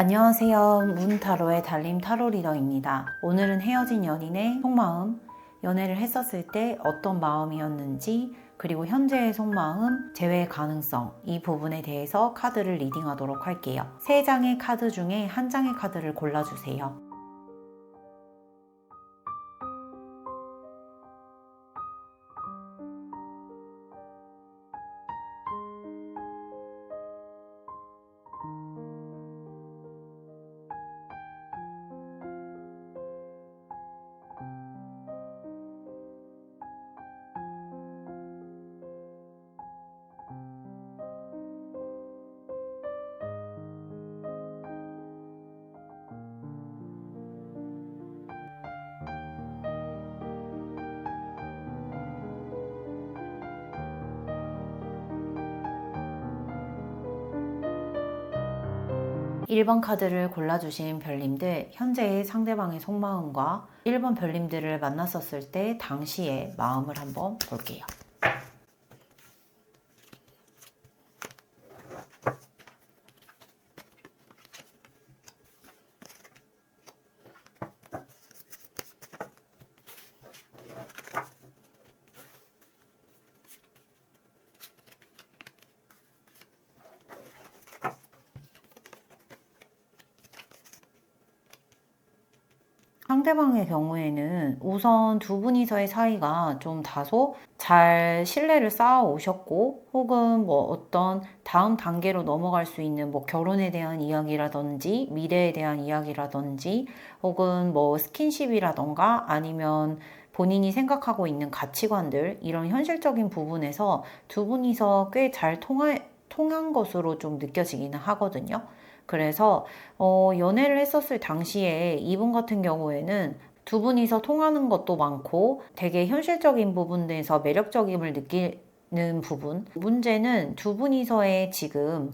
안녕하세요. 문타로의 달림 타로 리더입니다. 오늘은 헤어진 연인의 속마음, 연애를 했었을 때 어떤 마음이었는지, 그리고 현재의 속마음, 재회 가능성, 이 부분에 대해서 카드를 리딩하도록 할게요. 3장의 카드 중에 한 장의 카드를 골라주세요. 1번 카드를 골라주신 별님들, 현재의 상대방의 속마음과 1번 별님들을 만났었을 때 당시의 마음을 한번 볼게요. 상대방의 경우에는 우선 두 분이서의 사이가 좀 다소 잘 신뢰를 쌓아 오셨고, 혹은 뭐 어떤 다음 단계로 넘어갈 수 있는 뭐 결혼에 대한 이야기라든지 미래에 대한 이야기라든지, 혹은 뭐 스킨십이라던가 아니면 본인이 생각하고 있는 가치관들, 이런 현실적인 부분에서 두 분이서 꽤 잘 통한 것으로 좀 느껴지기는 하거든요. 그래서 연애를 했었을 당시에 이분 같은 경우에는 두 분이서 통하는 것도 많고 되게 현실적인 부분에서 매력적임을 느끼는 부분. 문제는 두 분이서의 지금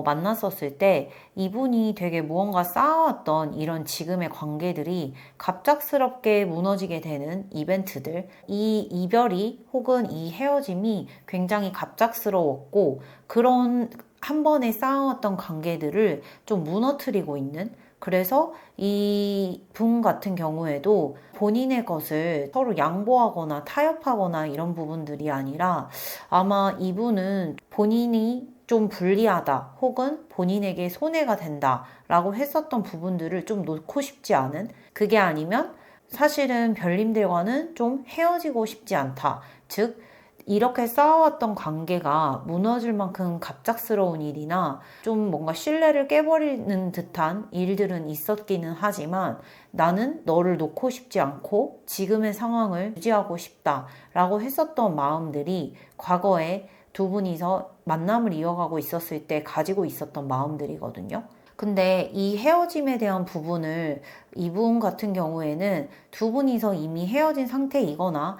만났었을 때 이분이 되게 무언가 쌓아왔던 이런 지금의 관계들이 갑작스럽게 무너지게 되는 이벤트들, 이 이별이 혹은 이 헤어짐이 굉장히 갑작스러웠고, 그런 한 번에 쌓아왔던 관계들을 좀 무너뜨리고 있는, 그래서 이 분 같은 경우에도 본인의 것을 서로 양보하거나 타협하거나 이런 부분들이 아니라, 아마 이분은 본인이 좀 불리하다 혹은 본인에게 손해가 된다 라고 했었던 부분들을 좀 놓고 싶지 않은, 그게 아니면 사실은 별님들과는 좀 헤어지고 싶지 않다, 즉 이렇게 쌓아왔던 관계가 무너질 만큼 갑작스러운 일이나 좀 뭔가 신뢰를 깨버리는 듯한 일들은 있었기는 하지만, 나는 너를 놓고 싶지 않고 지금의 상황을 유지하고 싶다라고 했었던 마음들이 과거에 두 분이서 만남을 이어가고 있었을 때 가지고 있었던 마음들이거든요. 근데 이 헤어짐에 대한 부분을 이분 같은 경우에는 두 분이서 이미 헤어진 상태이거나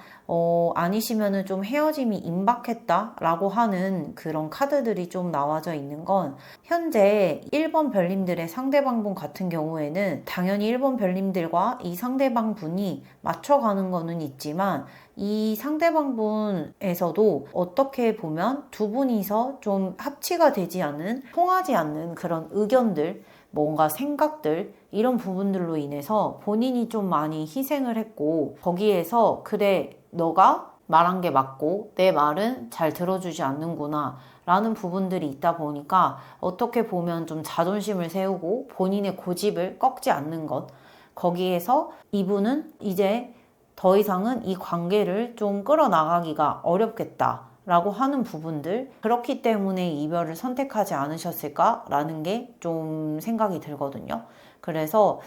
아니시면은 좀 헤어짐이 임박했다라고 하는 그런 카드들이 좀 나와져 있는 건, 현재 1번 별님들의 상대방분 같은 경우에는 당연히 1번 별님들과 이 상대방 분이 맞춰가는 거는 있지만, 이 상대방분에서도 어떻게 보면 두 분이서 좀 합치가 되지 않는, 통하지 않는 그런 의견들, 뭔가 생각들, 이런 부분들로 인해서 본인이 좀 많이 희생을 했고, 거기에서 그래, 너가 말한 게 맞고 내 말은 잘 들어주지 않는구나 라는 부분들이 있다 보니까, 어떻게 보면 좀 자존심을 세우고 본인의 고집을 꺾지 않는 것, 거기에서 이분은 이제 더 이상은 이 관계를 좀 끌어나가기가 어렵겠다 라고 하는 부분들, 그렇기 때문에 이별을 선택하지 않으셨을까라는 게 좀 생각이 들거든요. 그래서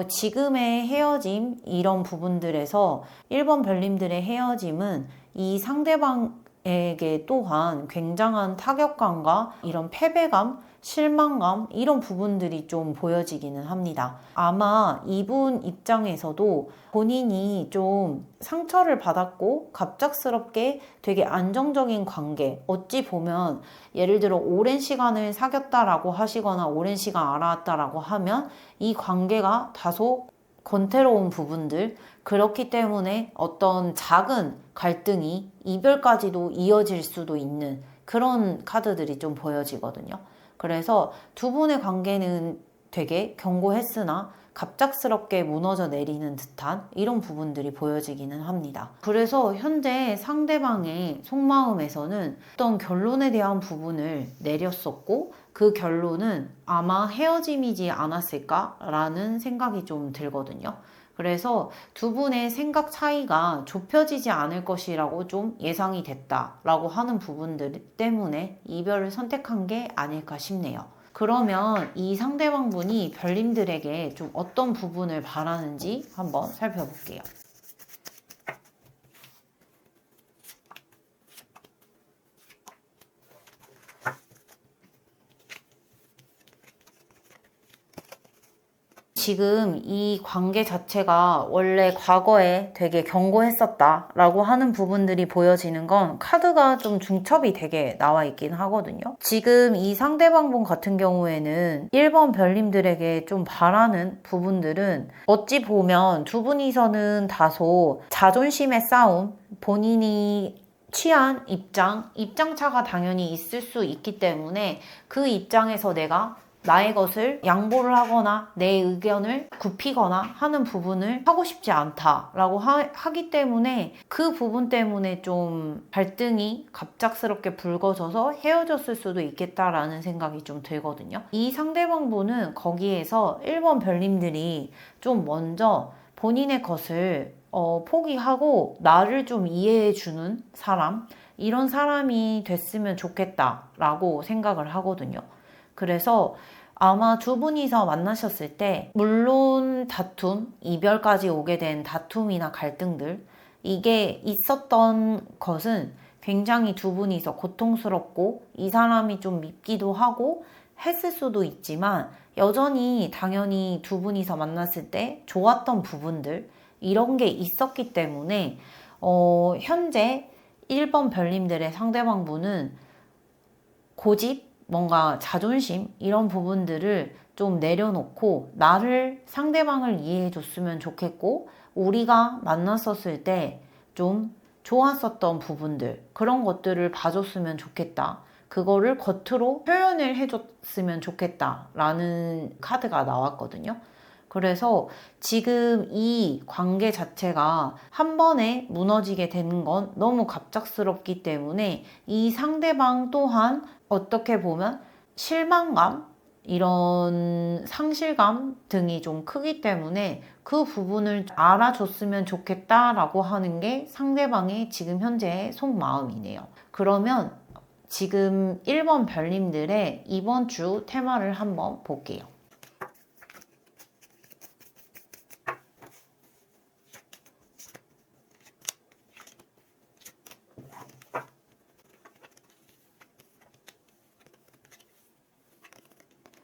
지금의 헤어짐, 이런 부분들에서 1번 별님들의 헤어짐은 이 상대방에게 또한 굉장한 타격감과 이런 패배감, 실망감, 이런 부분들이 좀 보여지기는 합니다. 아마 이분 입장에서도 본인이 좀 상처를 받았고 갑작스럽게 되게 안정적인 관계, 어찌 보면 예를 들어 오랜 시간을 사귀었다라고 하시거나 오랜 시간 알아왔다라고 하면 이 관계가 다소 권태로운 부분들, 그렇기 때문에 어떤 작은 갈등이 이별까지도 이어질 수도 있는 그런 카드들이 좀 보여지거든요. 그래서 두 분의 관계는 되게 견고했으나 갑작스럽게 무너져 내리는 듯한 이런 부분들이 보여지기는 합니다. 그래서 현재 상대방의 속마음에서는 어떤 결론에 대한 부분을 내렸었고 그 결론은 아마 헤어짐이지 않았을까라는 생각이 좀 들거든요. 그래서 두 분의 생각 차이가 좁혀지지 않을 것이라고 좀 예상이 됐다라고 하는 부분들 때문에 이별을 선택한 게 아닐까 싶네요. 그러면 이 상대방 분이 별님들에게 좀 어떤 부분을 바라는지 한번 살펴볼게요. 지금 이 관계 자체가 원래 과거에 되게 견고했었다 라고 하는 부분들이 보여지는 건 카드가 좀 중첩이 되게 나와 있긴 하거든요. 지금 이 상대방 분 같은 경우에는 1번 별님들에게 좀 바라는 부분들은 어찌 보면 두 분이서는 다소 자존심의 싸움, 본인이 취한 입장차가 당연히 있을 수 있기 때문에 그 입장에서 내가 나의 것을 양보를 하거나 내 의견을 굽히거나 하는 부분을 하고 싶지 않다라고 하기 때문에 그 부분 때문에 좀 갈등이 갑작스럽게 불거져서 헤어졌을 수도 있겠다라는 생각이 좀 들거든요. 이 상대방 분은 거기에서 1번 별님들이 좀 먼저 본인의 것을 포기하고 나를 좀 이해해주는 사람, 이런 사람이 됐으면 좋겠다라고 생각을 하거든요. 그래서 아마 두 분이서 만나셨을 때 물론 다툼, 이별까지 오게 된 다툼이나 갈등들 이게 있었던 것은 굉장히 두 분이서 고통스럽고 이 사람이 좀 밉기도 하고 했을 수도 있지만 여전히 당연히 두 분이서 만났을 때 좋았던 부분들 이런 게 있었기 때문에 현재 1번 별님들의 상대방분은 고집, 뭔가 자존심 이런 부분들을 좀 내려놓고 나를 상대방을 이해해 줬으면 좋겠고 우리가 만났었을 때 좀 좋았었던 부분들 그런 것들을 봐줬으면 좋겠다. 그거를 겉으로 표현을 해줬으면 좋겠다 라는 카드가 나왔거든요. 그래서 지금 이 관계 자체가 한 번에 무너지게 되는 건 너무 갑작스럽기 때문에 이 상대방 또한 어떻게 보면 실망감, 이런 상실감 등이 좀 크기 때문에 그 부분을 알아줬으면 좋겠다라고 하는 게 상대방의 지금 현재의 속마음이네요. 그러면 지금 1번 별님들의 이번 주 테마를 한번 볼게요.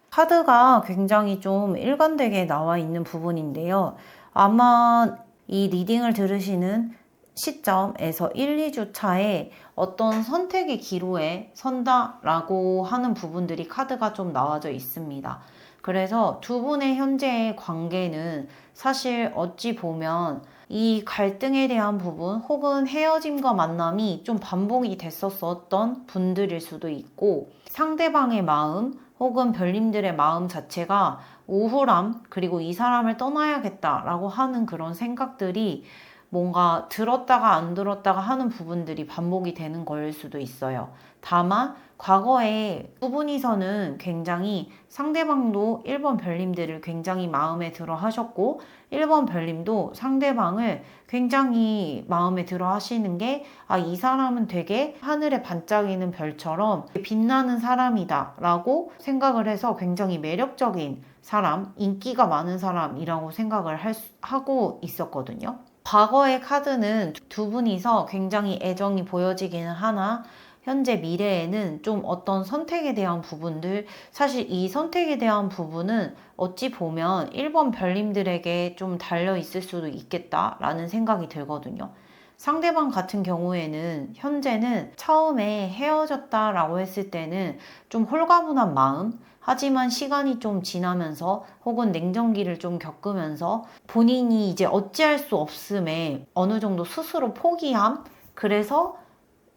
카드가 굉장히 좀 일관되게 나와 있는 부분인데요. 아마 이 리딩을 들으시는 시점에서 1, 2주 차에 어떤 선택의 기로에 선다라고 하는 부분들이 카드가 좀 나와져 있습니다. 그래서 두 분의 현재의 관계는 사실 어찌 보면 이 갈등에 대한 부분 혹은 헤어짐과 만남이 좀 반복이 됐었던 분들일 수도 있고 상대방의 마음 혹은 별님들의 마음 자체가 우울함 그리고 이 사람을 떠나야겠다라고 하는 그런 생각들이 뭔가 들었다가 안 들었다가 하는 부분들이 반복이 되는 거일 수도 있어요. 다만 과거에 두 분이서는 굉장히 상대방도 1번 별님들을 굉장히 마음에 들어 하셨고 1번 별님도 상대방을 굉장히 마음에 들어 하시는 게 이 사람은 되게 하늘에 반짝이는 별처럼 빛나는 사람이다 라고 생각을 해서 굉장히 매력적인 사람, 인기가 많은 사람이라고 생각을 하고 있었거든요. 과거의 카드는 두 분이서 굉장히 애정이 보여지기는 하나 현재 미래에는 좀 어떤 선택에 대한 부분들 사실 이 선택에 대한 부분은 어찌 보면 1번 별님들에게 좀 달려 있을 수도 있겠다라는 생각이 들거든요. 상대방 같은 경우에는 현재는 처음에 헤어졌다라고 했을 때는 좀 홀가분한 마음 하지만 시간이 좀 지나면서 혹은 냉정기를 좀 겪으면서 본인이 이제 어찌할 수 없음에 어느 정도 스스로 포기함 그래서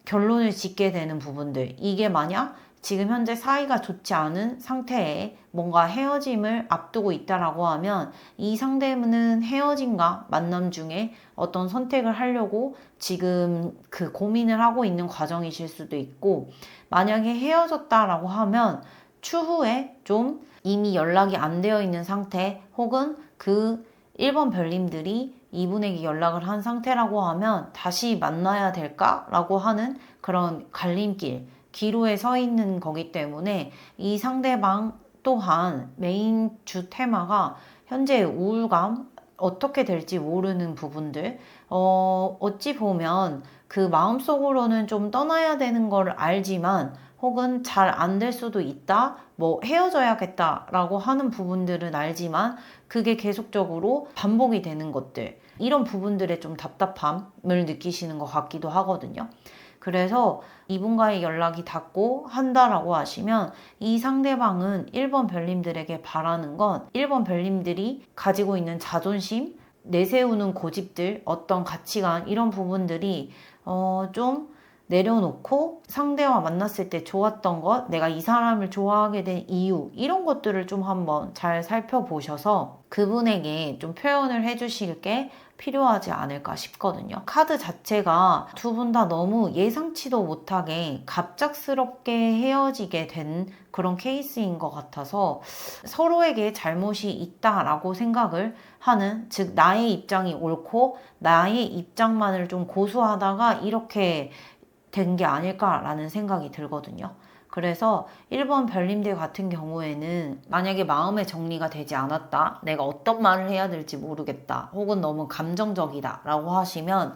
결론을 짓게 되는 부분들 이게 만약 지금 현재 사이가 좋지 않은 상태에 뭔가 헤어짐을 앞두고 있다라고 하면 이 상대는 헤어짐과 만남 중에 어떤 선택을 하려고 지금 그 고민을 하고 있는 과정이실 수도 있고, 만약에 헤어졌다라고 하면 추후에 좀 이미 연락이 안 되어 있는 상태, 혹은 그 1번 별님들이 이분에게 연락을 한 상태라고 하면 다시 만나야 될까라고 하는 그런 갈림길, 기로에 서 있는 거기 때문에 이 상대방 또한 메인 주 테마가 현재의 우울감, 어떻게 될지 모르는 부분들, 어찌 보면 그 마음속으로는 좀 떠나야 되는 걸 알지만, 혹은 잘 안 될 수도 있다, 뭐 헤어져야겠다라고 하는 부분들은 알지만 그게 계속적으로 반복이 되는 것들, 이런 부분들에 좀 답답함을 느끼시는 것 같기도 하거든요. 그래서 이분과의 연락이 닿고 한다라고 하시면 이 상대방은 1번 별님들에게 바라는 건 1번 별님들이 가지고 있는 자존심, 내세우는 고집들, 어떤 가치관, 이런 부분들이 좀 내려놓고 상대와 만났을 때 좋았던 것, 내가 이 사람을 좋아하게 된 이유, 이런 것들을 좀 한번 잘 살펴보셔서 그분에게 좀 표현을 해주실 게 필요하지 않을까 싶거든요. 카드 자체가 두 분 다 너무 예상치도 못하게 갑작스럽게 헤어지게 된 그런 케이스인 것 같아서 서로에게 잘못이 있다라고 생각을 하는, 즉 나의 입장이 옳고 나의 입장만을 좀 고수하다가 이렇게 된 게 아닐까라는 생각이 들거든요. 그래서 1번 별님들 같은 경우에는 만약에 마음의 정리가 되지 않았다, 내가 어떤 말을 해야 될지 모르겠다, 혹은 너무 감정적이다 라고 하시면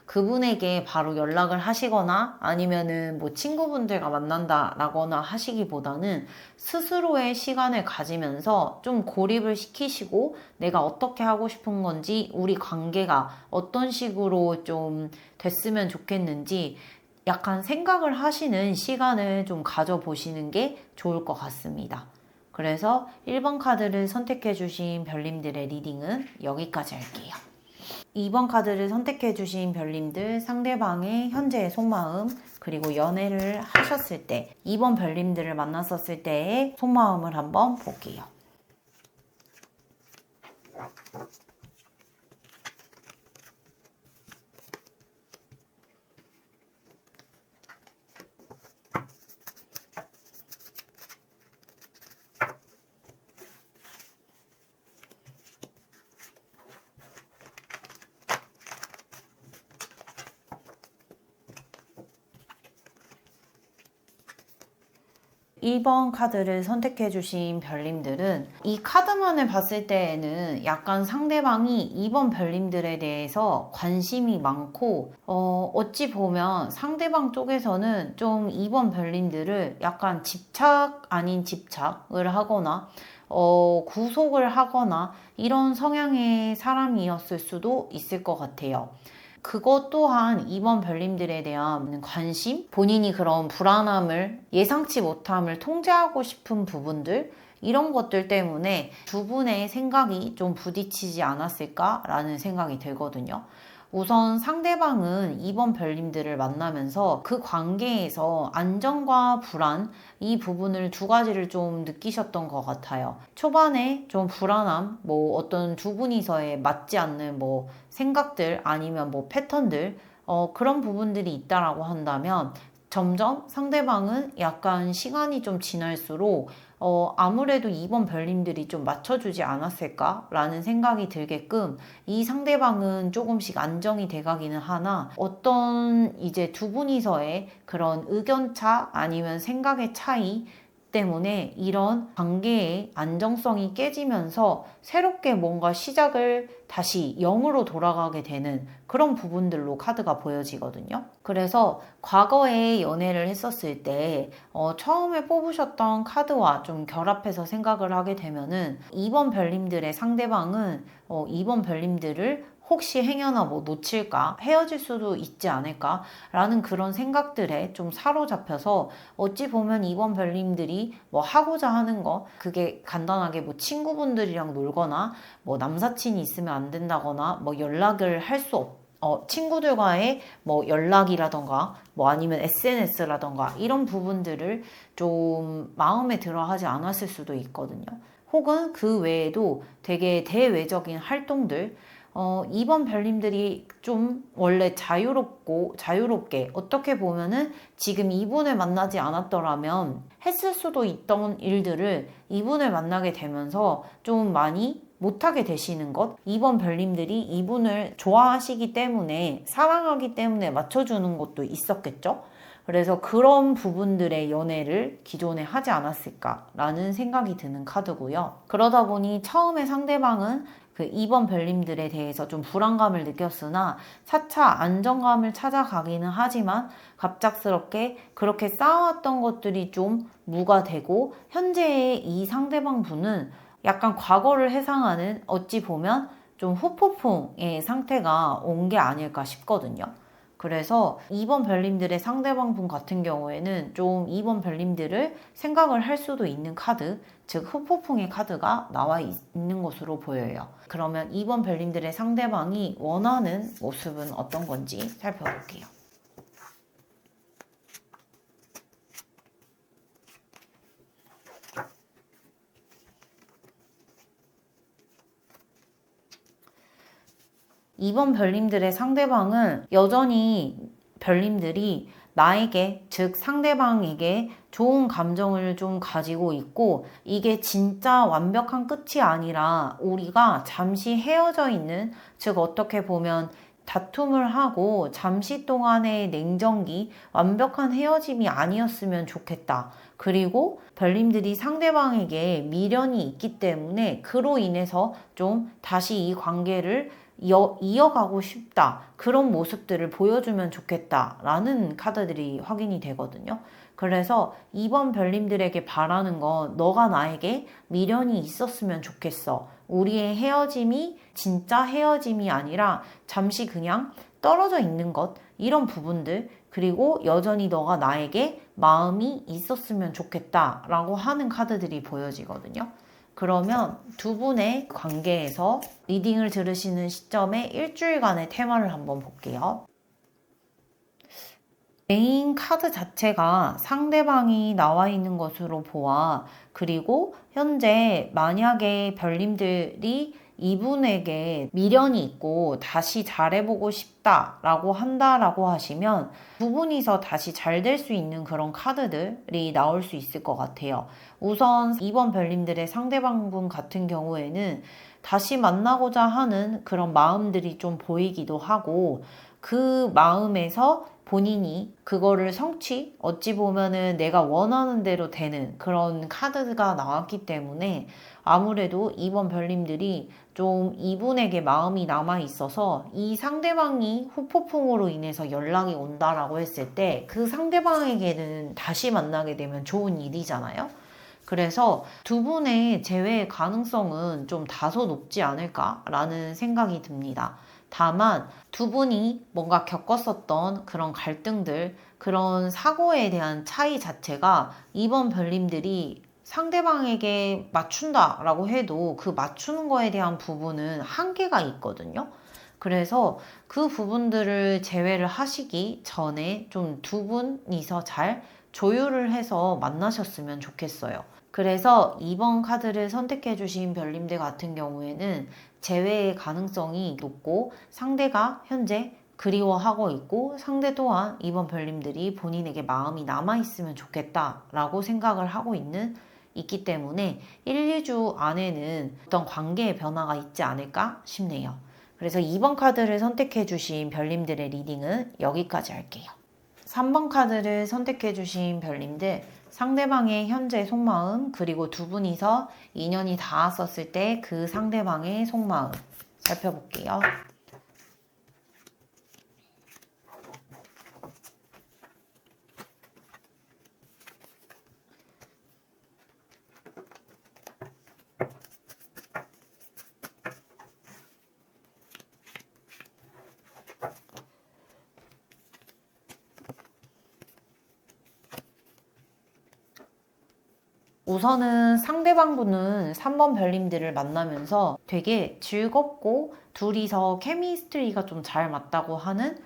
그분에게 바로 연락을 하시거나 아니면은 뭐 친구분들과 만난다 라거나 하시기보다는 스스로의 시간을 가지면서 좀 고립을 시키시고 내가 어떻게 하고 싶은 건지, 우리 관계가 어떤 식으로 좀 됐으면 좋겠는지 약간 생각을 하시는 시간을 좀 가져보시는 게 좋을 것 같습니다. 그래서 1번 카드를 선택해 주신 별님들의 리딩은 여기까지 할게요. 2번 카드를 선택해 주신 별님들, 상대방의 현재의 속마음, 그리고 연애를 하셨을 때 2번 별님들을 만났었을 때의 속마음을 한번 볼게요. 1번 카드를 선택해 주신 별님들은 이 카드만을 봤을 때에는 약간 상대방이 2번 별님들에 대해서 관심이 많고, 어찌 보면 상대방 쪽에서는 좀 2번 별님들을 약간 집착 아닌 집착을 하거나 구속을 하거나 이런 성향의 사람이었을 수도 있을 것 같아요. 그것 또한 2번 별님들에 대한 관심, 본인이 그런 불안함을, 예상치 못함을 통제하고 싶은 부분들, 이런 것들 때문에 두 분의 생각이 좀 부딪히지 않았을까라는 생각이 들거든요. 우선 상대방은 2번 별님들을 만나면서 그 관계에서 안정과 불안, 이 부분을 두 가지를 좀 느끼셨던 것 같아요. 초반에 좀 불안함, 뭐 어떤 두 분이서의 맞지 않는 뭐 생각들 아니면 뭐 패턴들, 그런 부분들이 있다라고 한다면 점점 상대방은 약간 시간이 좀 지날수록 아무래도 2번 별님들이 좀 맞춰주지 않았을까라는 생각이 들게끔 이 상대방은 조금씩 안정이 돼가기는 하나, 어떤 이제 두 분이서의 그런 의견차 아니면 생각의 차이 때문에 이런 관계의 안정성이 깨지면서 새롭게 뭔가 시작을 다시 0으로 돌아가게 되는 그런 부분들로 카드가 보여지거든요. 그래서 과거에 연애를 했었을 때 처음에 뽑으셨던 카드와 좀 결합해서 생각을 하게 되면은 2번 별님들의 상대방은 2번 별님들을 혹시 행여나 뭐 놓칠까, 헤어질 수도 있지 않을까 라는 그런 생각들에 좀 사로잡혀서 어찌 보면 2번 별님들이 뭐 하고자 하는 거, 그게 간단하게 뭐 친구분들이랑 놀거나 뭐 남사친이 있으면 안 된다거나 뭐 연락을 할 수 친구들과의 뭐 연락이라던가 뭐 아니면 SNS라던가 이런 부분들을 좀 마음에 들어 하지 않았을 수도 있거든요. 혹은 그 외에도 되게 대외적인 활동들, 이번 별님들이 좀 원래 자유롭게 어떻게 보면은 지금 이분을 만나지 않았더라면 했을 수도 있던 일들을 이분을 만나게 되면서 좀 많이 못하게 되시는 것, 이번 별님들이 이분을 좋아하시기 때문에, 사랑하기 때문에 맞춰주는 것도 있었겠죠? 그래서 그런 부분들의 연애를 기존에 하지 않았을까라는 생각이 드는 카드고요. 그러다 보니 처음에 상대방은 그 2번 별님들에 대해서 좀 불안감을 느꼈으나 차차 안정감을 찾아가기는 하지만 갑작스럽게 그렇게 쌓아왔던 것들이 좀 무가되고 현재의 이 상대방 분은 약간 과거를 회상하는 어찌 보면 좀 후폭풍의 상태가 온 게 아닐까 싶거든요. 그래서 2번 별님들의 상대방 분 같은 경우에는 좀 2번 별님들을 생각을 할 수도 있는 카드, 즉 후폭풍의 카드가 나와 있는 것으로 보여요. 그러면 2번 별님들의 상대방이 원하는 모습은 어떤 건지 살펴볼게요. 2번 별님들의 상대방은 여전히 별님들이 나에게, 즉 상대방에게 좋은 감정을 좀 가지고 있고 이게 진짜 완벽한 끝이 아니라 우리가 잠시 헤어져 있는, 즉 어떻게 보면 다툼을 하고 잠시 동안의 냉정기, 완벽한 헤어짐이 아니었으면 좋겠다. 그리고 별님들이 상대방에게 미련이 있기 때문에 그로 인해서 좀 다시 이 관계를 이어가고 싶다. 그런 모습들을 보여주면 좋겠다. 라는 카드들이 확인이 되거든요. 그래서 이번 별님들에게 바라는 건 너가 나에게 미련이 있었으면 좋겠어. 우리의 헤어짐이 진짜 헤어짐이 아니라 잠시 그냥 떨어져 있는 것. 이런 부분들. 그리고 여전히 너가 나에게 마음이 있었으면 좋겠다. 라고 하는 카드들이 보여지거든요. 그러면 두 분의 관계에서 리딩을 들으시는 시점에 일주일간의 테마를 한번 볼게요. 메인 카드 자체가 상대방이 나와 있는 것으로 보아, 그리고 현재 만약에 별님들이 이분에게 미련이 있고 다시 잘해보고 싶다라고 한다라고 하시면 두 분이서 다시 잘 될 수 있는 그런 카드들이 나올 수 있을 것 같아요. 우선 이번 별님들의 상대방분 같은 경우에는 다시 만나고자 하는 그런 마음들이 좀 보이기도 하고 그 마음에서 본인이 그거를 어찌 보면은 내가 원하는 대로 되는 그런 카드가 나왔기 때문에 아무래도 이번 별님들이 좀 이분에게 마음이 남아 있어서 이 상대방이 후폭풍으로 인해서 연락이 온다라고 했을 때 그 상대방에게는 다시 만나게 되면 좋은 일이잖아요. 그래서 두 분의 재회의 가능성은 좀 다소 높지 않을까라는 생각이 듭니다. 다만 두 분이 뭔가 겪었었던 그런 갈등들, 그런 사고에 대한 차이 자체가 이번 별님들이 상대방에게 맞춘다라고 해도 그 맞추는 거에 대한 부분은 한계가 있거든요. 그래서 그 부분들을 제외를 하시기 전에 좀 두 분이서 잘 조율을 해서 만나셨으면 좋겠어요. 그래서 2번 카드를 선택해 주신 별님들 같은 경우에는 재회의 가능성이 높고 상대가 현재 그리워하고 있고 상대 또한 이번 별님들이 본인에게 마음이 남아있으면 좋겠다라고 생각을 하고 있기 때문에 1, 2주 안에는 어떤 관계의 변화가 있지 않을까 싶네요. 그래서 2번 카드를 선택해 주신 별님들의 리딩은 여기까지 할게요. 3번 카드를 선택해 주신 별님들, 상대방의 현재 속마음, 그리고 두 분이서 인연이 닿았었을 때 그 상대방의 속마음 살펴볼게요. 우선은 상대방분은 3번 별님들을 만나면서 되게 즐겁고 둘이서 케미스트리가 좀 잘 맞다고 하는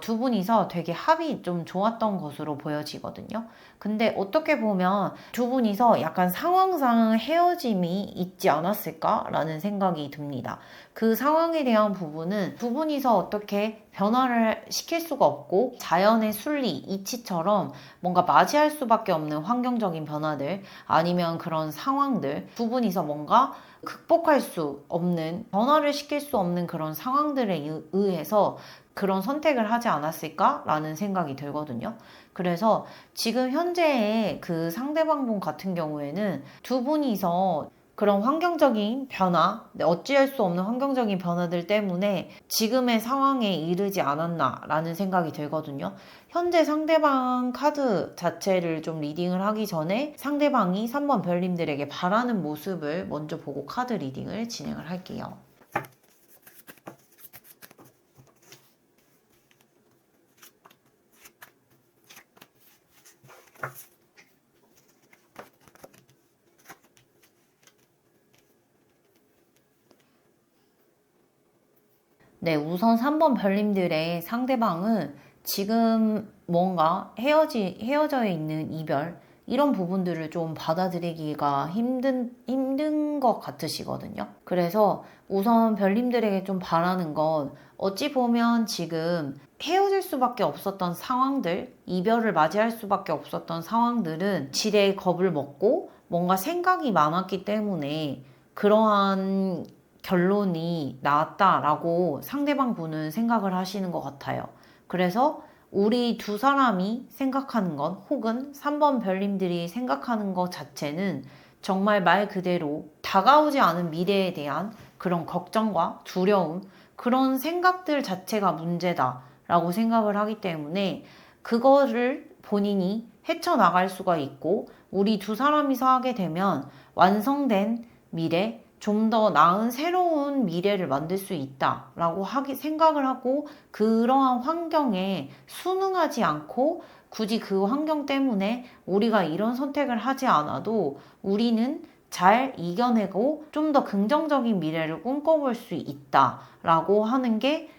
두 분이서 되게 합이 좀 좋았던 것으로 보여지거든요. 근데 어떻게 보면 두 분이서 약간 상황상 헤어짐이 있지 않았을까라는 생각이 듭니다. 그 상황에 대한 부분은 두 분이서 어떻게 변화를 시킬 수가 없고 자연의 순리, 이치처럼 뭔가 맞이할 수밖에 없는 환경적인 변화들 아니면 그런 상황들 두 분이서 뭔가 극복할 수 없는 변화를 시킬 수 없는 그런 상황들에 의해서 그런 선택을 하지 않았을까라는 생각이 들거든요. 그래서 지금 현재의 그 상대방분 같은 경우에는 두 분이서 그런 환경적인 변화, 어찌할 수 없는 환경적인 변화들 때문에 지금의 상황에 이르지 않았나라는 생각이 들거든요. 현재 상대방 카드 자체를 좀 리딩을 하기 전에 상대방이 3번 별님들에게 바라는 모습을 먼저 보고 카드 리딩을 진행을 할게요. 네, 우선 3번 별님들의 상대방은 지금 뭔가 헤어져 있는 이별, 이런 부분들을 좀 받아들이기가 힘든 것 같으시거든요. 그래서 우선 별님들에게 좀 바라는 건 어찌 보면 지금 헤어질 수밖에 없었던 상황들, 이별을 맞이할 수밖에 없었던 상황들은 지레 겁을 먹고 뭔가 생각이 많았기 때문에 그러한 결론이 나왔다라고 상대방 분은 생각을 하시는 것 같아요. 그래서 우리 두 사람이 생각하는 것 혹은 3번 별님들이 생각하는 것 자체는 정말 말 그대로 다가오지 않은 미래에 대한 그런 걱정과 두려움, 그런 생각들 자체가 문제다라고 생각을 하기 때문에 그거를 본인이 헤쳐나갈 수가 있고 우리 두 사람이서 하게 되면 완성된 미래, 좀 더 나은 새로운 미래를 만들 수 있다라고 생각을 하고 그러한 환경에 순응하지 않고 굳이 그 환경 때문에 우리가 이런 선택을 하지 않아도 우리는 잘 이겨내고 좀 더 긍정적인 미래를 꿈꿔볼 수 있다라고 하는 게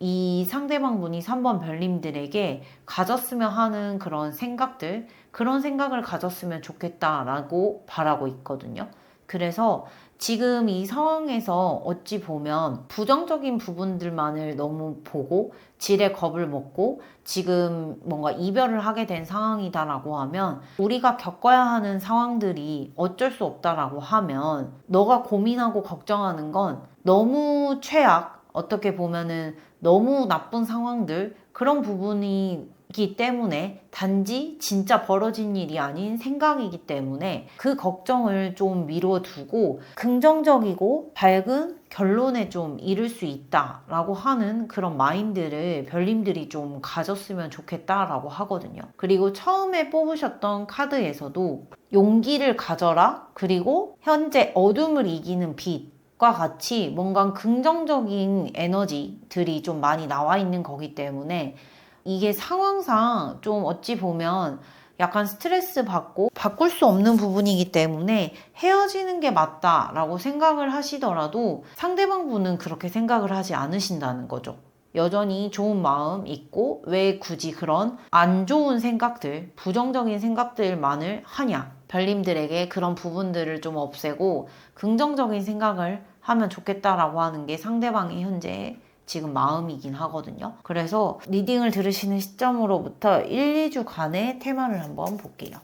이 상대방 분이 3번 별님들에게 가졌으면 하는 그런 생각들, 그런 생각을 가졌으면 좋겠다라고 바라고 있거든요. 그래서 지금 이 상황에서 어찌 보면 부정적인 부분들만을 너무 보고 지레 겁을 먹고 지금 뭔가 이별을 하게 된 상황이다라고 하면 우리가 겪어야 하는 상황들이 어쩔 수 없다라고 하면 너가 고민하고 걱정하는 건 너무 최악, 어떻게 보면은 너무 나쁜 상황들, 그런 부분이기 때문에 단지 진짜 벌어진 일이 아닌 생각이기 때문에 그 걱정을 좀 미뤄두고 긍정적이고 밝은 결론에 좀 이를 수 있다라고 하는 그런 마인드를 별님들이 좀 가졌으면 좋겠다라고 하거든요. 그리고 처음에 뽑으셨던 카드에서도 용기를 가져라, 그리고 현재 어둠을 이기는 빛 과 같이 뭔가 긍정적인 에너지들이 좀 많이 나와 있는 거기 때문에 이게 상황상 좀 어찌 보면 약간 스트레스 받고 바꿀 수 없는 부분이기 때문에 헤어지는 게 맞다라고 생각을 하시더라도 상대방 분은 그렇게 생각을 하지 않으신다는 거죠. 여전히 좋은 마음 있고 왜 굳이 그런 안 좋은 생각들, 부정적인 생각들만을 하냐. 별님들에게 그런 부분들을 좀 없애고 긍정적인 생각을 하면 좋겠다라고 하는 게 상대방의 현재 지금 마음이긴 하거든요. 그래서 리딩을 들으시는 시점으로부터 1, 2주간의 테마를 한번 볼게요.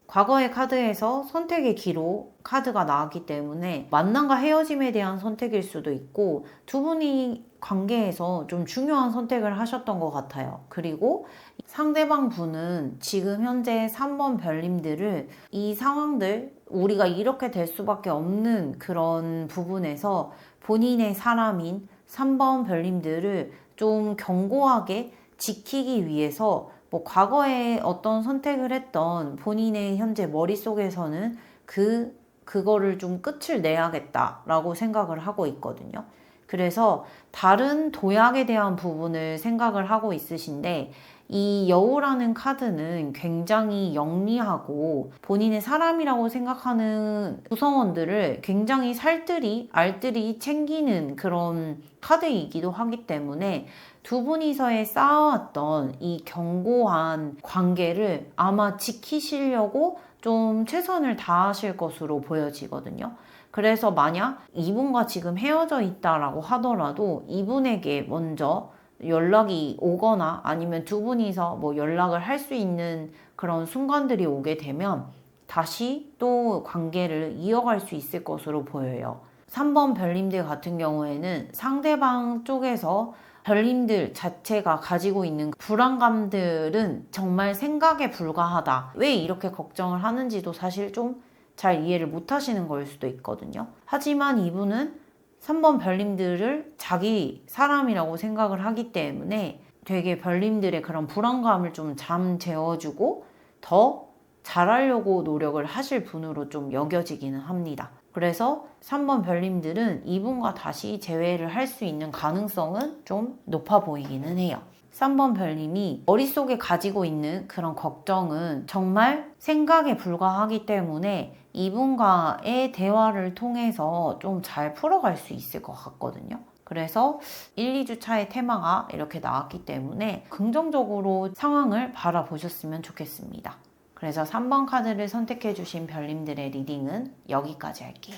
과거의 카드에서 선택의 기로 카드가 나왔기 때문에 만남과 헤어짐에 대한 선택일 수도 있고 두 분이 관계에서 좀 중요한 선택을 하셨던 것 같아요. 그리고 상대방 분은 지금 현재 3번 별님들을 이 상황들, 우리가 이렇게 될 수밖에 없는 그런 부분에서 본인의 사람인 3번 별님들을 좀 견고하게 지키기 위해서 뭐 과거에 어떤 선택을 했던 본인의 현재 머릿속에서는 그 그거를 좀 끝을 내야겠다라고 생각을 하고 있거든요. 그래서 다른 도약에 대한 부분을 생각을 하고 있으신데, 이 여우라는 카드는 굉장히 영리하고 본인의 사람이라고 생각하는 구성원들을 굉장히 살뜰히 알뜰히 챙기는 그런 카드이기도 하기 때문에 두 분이서의 쌓아왔던 이 견고한 관계를 아마 지키시려고 좀 최선을 다하실 것으로 보여지거든요. 그래서 만약 이분과 지금 헤어져 있다라고 하더라도 이분에게 먼저 연락이 오거나 아니면 두 분이서 뭐 연락을 할 수 있는 그런 순간들이 오게 되면 다시 또 관계를 이어갈 수 있을 것으로 보여요. 3번 별님들 같은 경우에는 상대방 쪽에서 별님들 자체가 가지고 있는 불안감들은 정말 생각에 불과하다. 왜 이렇게 걱정을 하는지도 사실 좀 잘 이해를 못 하시는 거일 수도 있거든요. 하지만 이분은 3번 별님들을 자기 사람이라고 생각을 하기 때문에 되게 별님들의 그런 불안감을 좀 잠재워주고 더 잘하려고 노력을 하실 분으로 좀 여겨지기는 합니다. 그래서 3번 별님들은 이분과 다시 재회를 할 수 있는 가능성은 좀 높아 보이기는 해요. 3번 별님이 머릿속에 가지고 있는 그런 걱정은 정말 생각에 불과하기 때문에 이분과의 대화를 통해서 좀 잘 풀어갈 수 있을 것 같거든요. 그래서 1, 2주 차의 테마가 이렇게 나왔기 때문에 긍정적으로 상황을 바라보셨으면 좋겠습니다. 그래서 3번 카드를 선택해 주신 별님들의 리딩은 여기까지 할게요.